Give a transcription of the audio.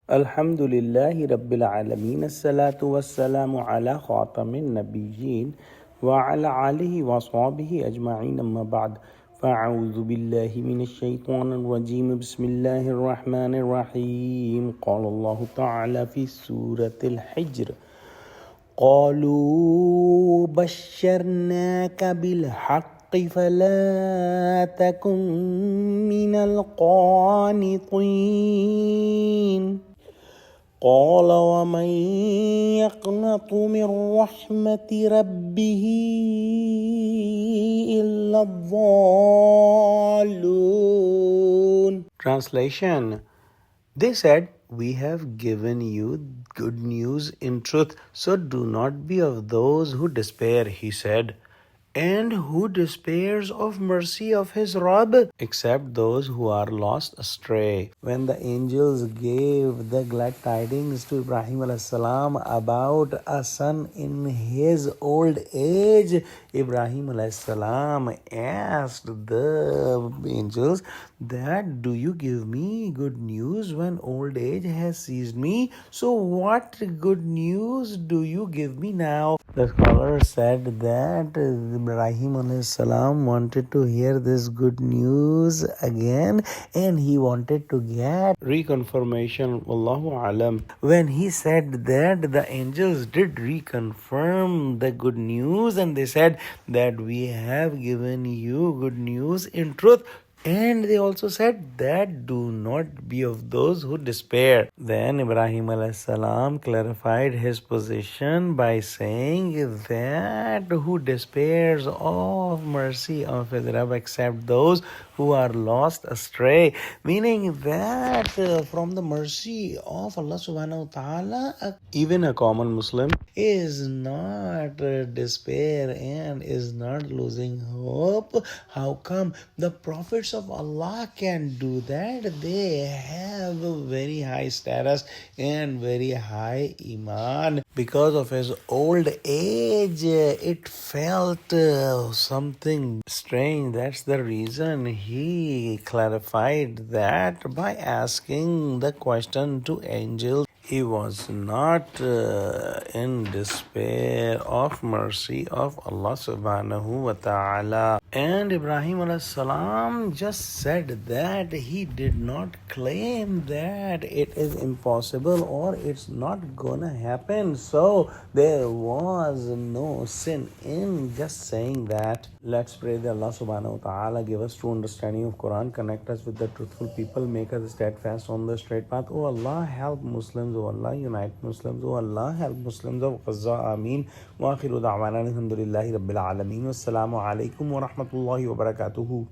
Alhamdulillahi Rabbil Alameen. As-salatu was-salamu ala khatamin nabiyyin wa ala alihi wa sahbihi ajma'in amma ba'd. فأعوذ بالله من الشيطان الرجيم بسم الله الرحمن الرحيم قال الله تعالى في سورة الحجر قالوا بشرناك بالحق فلا تكن من القانطين قال ومن يقنط من رحمة ربه إلا الضالون. Translation. They said, we have given you good news in truth, so do not be of those who despair, he said. And who despairs of mercy of his Rabb, except those who are lost astray. When the angels gave the glad tidings to Ibrahim alayhi salam about a son in his old age, Ibrahim alayhi salam asked the angels that, do you give me good news when old age has seized me? So what good news do you give me now? The scholar said that Ibrahim alayhi salam wanted to hear this good news again, and he wanted to get reconfirmation. Wallahu alam. When he said that, the angels did reconfirm the good news, and they said that we have given you good news in truth. And they also said that do not be of those who despair. Then Ibrahim alayhi salam clarified his position by saying that who despairs of mercy of his Rabb except those who are lost astray. Meaning that from the mercy of Allah subhanahu wa ta'ala, even a common Muslim is not despair and is not losing hope. How come? The prophets of Allah can do that. They have a very high status and very high iman. Because of his old age, it felt something strange. That's the reason he clarified that by asking the question to angels. He was not in despair of mercy of Allah subhanahu wa ta'ala. And Ibrahim alayhi salam just said that he did not claim that it is impossible or it's not gonna happen. So there was no sin in just saying that. Let's pray that Allah subhanahu wa ta'ala give us true understanding of Quran, connect us with the truthful people, make us steadfast on the straight path. Oh Allah, help Muslims. Oh Allah, unite Muslims. Oh Allah, help Muslims of Gaza. Ameen. Wa akhiru da'wana alhamdulillahi rabbil alameen. Wassalamu alaikum wa rahmatullahi wa barakatuhu.